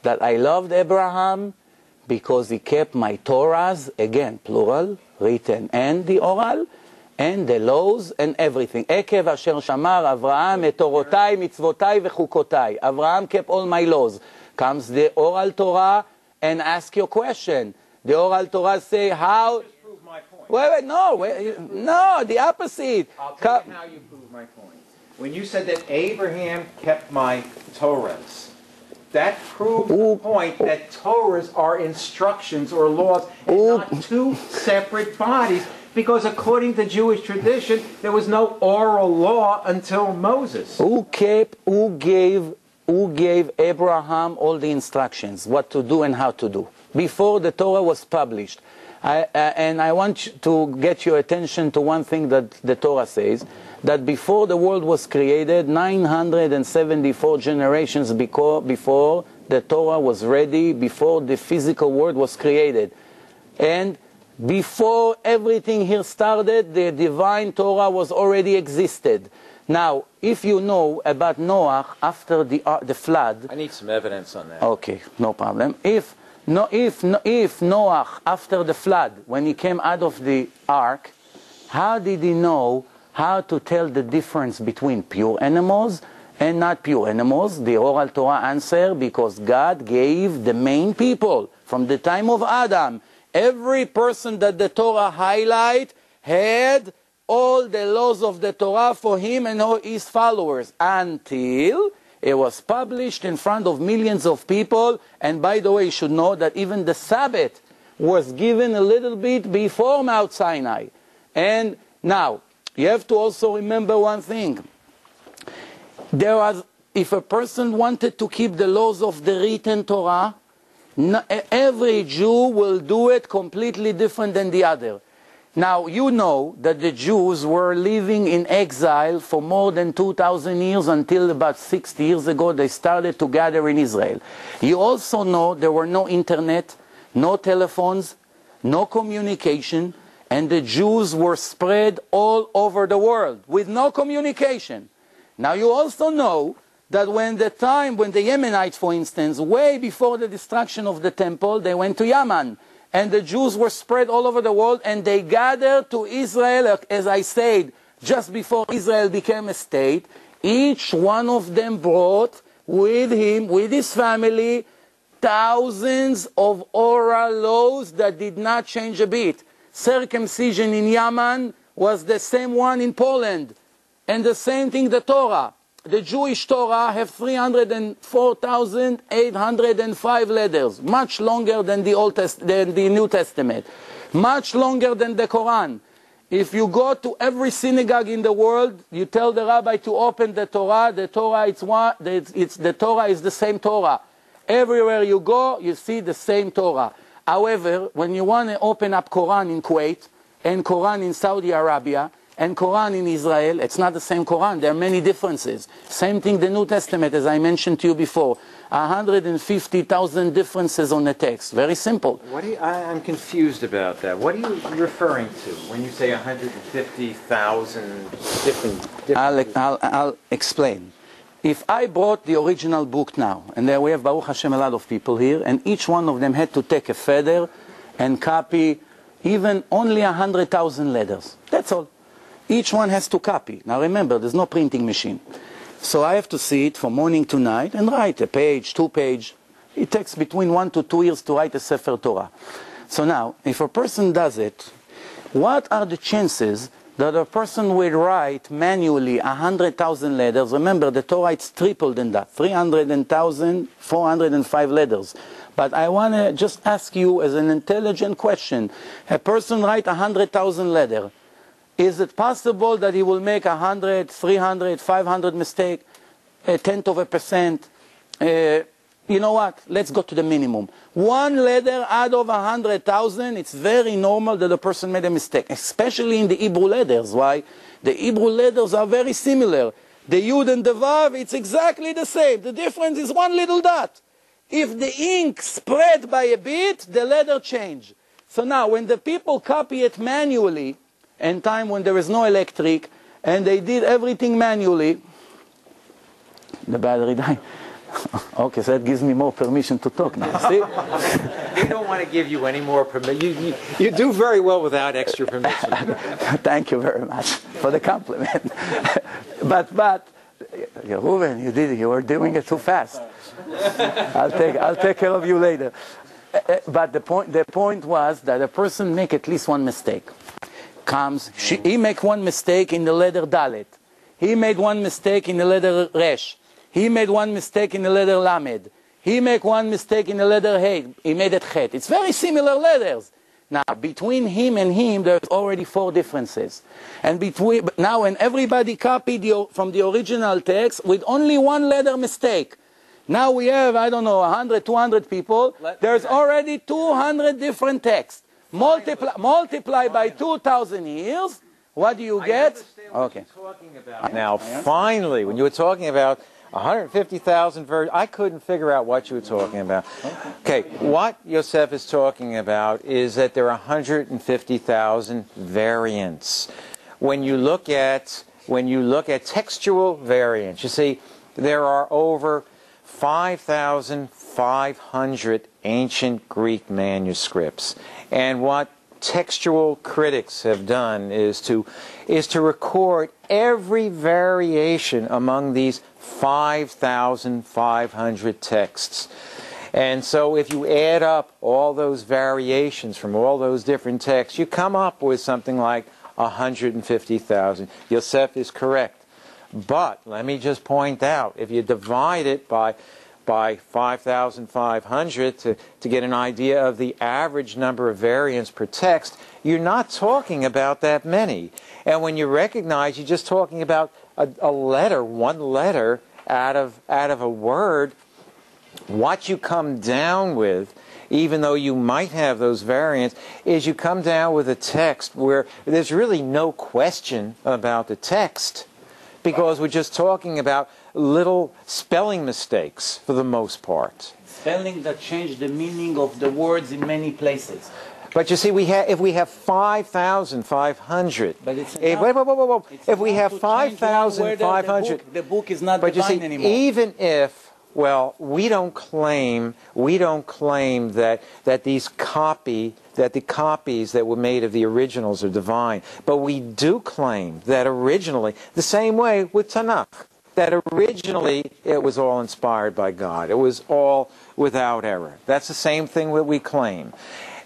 that I loved Abraham because he kept my Torahs, again, plural, written and the oral, and the laws and everything. עקב אשר שמר אברהם את תורותיי, מצוותיי וחוקותיי. Abraham kept all my laws. Comes the oral Torah and ask your question. The oral Torah say how... Just prove my point. No, the opposite. I'll tell you how you prove my point. When you said that Abraham kept my Torahs, that proved the point that Torahs are instructions or laws and not two separate bodies, because according to Jewish tradition, there was no oral law until Moses. Who gave Abraham all the instructions, what to do and how to do, before the Torah was published? And I want to get your attention to one thing that the Torah says, that before the world was created, 974 generations before the Torah was ready, before the physical world was created. And before everything here started, the divine Torah was already existed. Now, if you know about Noah after the flood... I need some evidence on that. Okay, no problem. If Noah, after the flood, when he came out of the ark, how did he know how to tell the difference between pure animals and not pure animals? The oral Torah answer, because God gave the main people from the time of Adam. Every person that the Torah highlight had all the laws of the Torah for him and all his followers, until it was published in front of millions of people. And by the way, you should know that even the Sabbath was given a little bit before Mount Sinai. And now, you have to also remember one thing. If a person wanted to keep the laws of the written Torah, every Jew will do it completely different than the other. Now, you know that the Jews were living in exile for more than 2,000 years, until about 60 years ago they started to gather in Israel. You also know there were no internet, no telephones, no communication, and the Jews were spread all over the world with no communication. Now, you also know that when the Yemenites, for instance, way before the destruction of the temple, they went to Yemen. And the Jews were spread all over the world, and they gathered to Israel, as I said, just before Israel became a state. Each one of them brought with him, with his family, thousands of oral laws that did not change a bit. Circumcision in Yemen was the same one in Poland. And the same thing, the Torah. The Jewish Torah have 304,805 letters, much longer than the New Testament, much longer than the Quran. If you go to every synagogue in the world, you tell the rabbi to open the Torah. The Torah is the same Torah. Everywhere you go, you see the same Torah. However, when you want to open up Quran in Kuwait and Quran in Saudi Arabia and Quran in Israel, it's not the same Quran. There are many differences. Same thing the New Testament, as I mentioned to you before. 150,000 differences on the text. Very simple. I'm confused about that. What are you referring to when you say 150,000 different... I'll explain. If I brought the original book now, and there we have, Baruch Hashem, a lot of people here, and each one of them had to take a feather and copy even only 100,000 letters. That's all. Each one has to copy. Now remember, there's no printing machine. So I have to see it from morning to night and write a page, 2 pages. It takes between 1 to 2 years to write a Sefer Torah. So now, if a person does it, what are the chances that a person will write manually 100,000 letters? Remember, the Torah, it's triple than that, 300,405 letters. But I want to just ask you as an intelligent question. A person write 100,000 letters. Is it possible that he will make 100, 300, 500 mistakes, a tenth of a percent? You know what? Let's go to the minimum. 1 letter out of 100,000, it's very normal that a person made a mistake, especially in the Hebrew letters. Why? The Hebrew letters are very similar. The Yud and the Vav, it's exactly the same. The difference is 1 little dot. If the ink spread by a bit, the letter change. So now, when the people copy it manually, and time when there is no electric, and they did everything manually, the battery died. Okay, so that gives me more permission to talk now. See? We don't want to give you any more permission. You do very well without extra permission. Thank you very much for the compliment. but Reuven, you were doing it too fast. I'll take care of you later. But the point was that a person make at least one mistake. He make one mistake in the letter Dalet. He made one mistake in the letter Resh. He made one mistake in the letter Lamed. He made one mistake in the letter He. He made it Chet. It's very similar letters. Now, between him and him, there's already 4 differences. And now, when everybody copied from the original text with only one letter mistake, now we have, I don't know, 100, 200 people. There's already 200 different texts. Multiply by 2,000 years. What do you get? Okay. Now, finally, when you were talking about 150,000 versions, I couldn't figure out what you were talking about. Okay, what Yosef is talking about is that there are 150,000 variants. When you look at textual variants, you see there are over 5,500 ancient Greek manuscripts, and what textual critics have done is to record every variation among these 5,500 texts. And so if you add up all those variations from all those different texts, you come up with something like 150,000. Yosef is correct. But let me just point out, if you divide it by 5,500 to get an idea of the average number of variants per text, you're not talking about that many. And when you recognize you're just talking about a letter, one letter out of a word, what you come down with, even though you might have those variants, is you come down with a text where there's really no question about the text, because we're just talking about little spelling mistakes for the most part. Spelling that change the meaning of the words in many places. But you see, if we have 5,500, if we have 5,500, the book is not but you see, anymore. even if, well, we don't claim that the copies that were made of the originals are divine, but we do claim that originally, the same way with Tanakh, that originally it was all inspired by God. It was all without error. That's the same thing that we claim.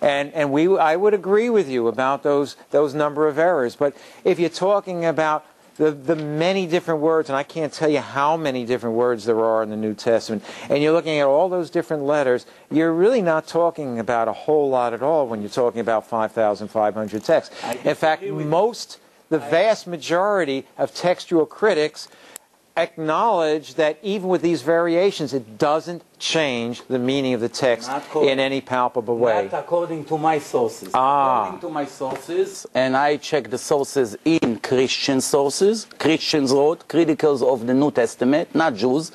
And I would agree with you about those number of errors. But if you're talking about the many different words, and I can't tell you how many different words there are in the New Testament, and you're looking at all those different letters, you're really not talking about a whole lot at all when you're talking about 5,500 texts. In fact, the vast majority of textual critics acknowledge that even with these variations, it doesn't change the meaning of the text in any palpable way. Not according to my sources. According to my sources, and I check the sources in Christian sources. Christians wrote, criticals of the New Testament, not Jews.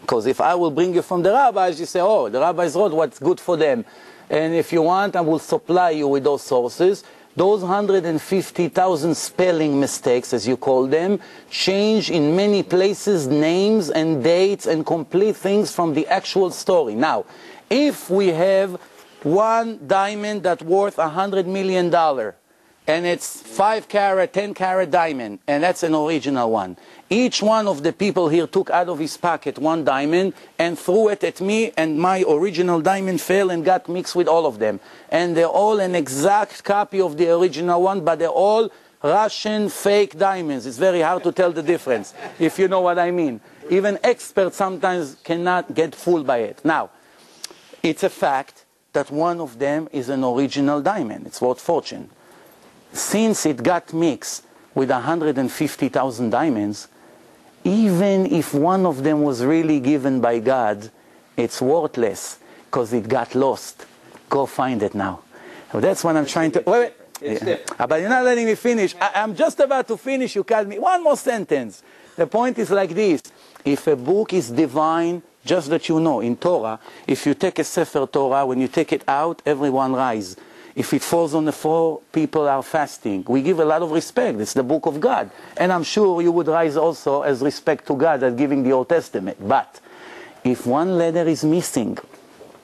Because if I will bring you from the rabbis, you say, oh, the rabbis wrote what's good for them. And if you want, I will supply you with those sources. Those 150,000 spelling mistakes, as you call them, change in many places names and dates and complete things from the actual story. Now, if we have one diamond that's worth $100 million, and it's 5-carat, 10-carat diamond, and that's an original one. Each one of the people here took out of his pocket one diamond and threw it at me, and my original diamond fell and got mixed with all of them. And they're all an exact copy of the original one, but they're all Russian fake diamonds. It's very hard to tell the difference, if you know what I mean. Even experts sometimes cannot get fooled by it. Now, it's a fact that one of them is an original diamond. It's worth fortune. Since it got mixed with 150,000 diamonds, even if one of them was really given by God, it's worthless because it got lost. Go find it now. So that's what I'm trying to... Wait. But you're not letting me finish. I'm just about to finish. You cut me. One more sentence. The point is like this. If a book is divine, just that you know, in Torah, if you take a Sefer Torah, when you take it out, everyone rise. If it falls on the floor, people are fasting. We give a lot of respect. It's the book of God. And I'm sure you would rise also as respect to God as giving the Old Testament. But if one letter is missing,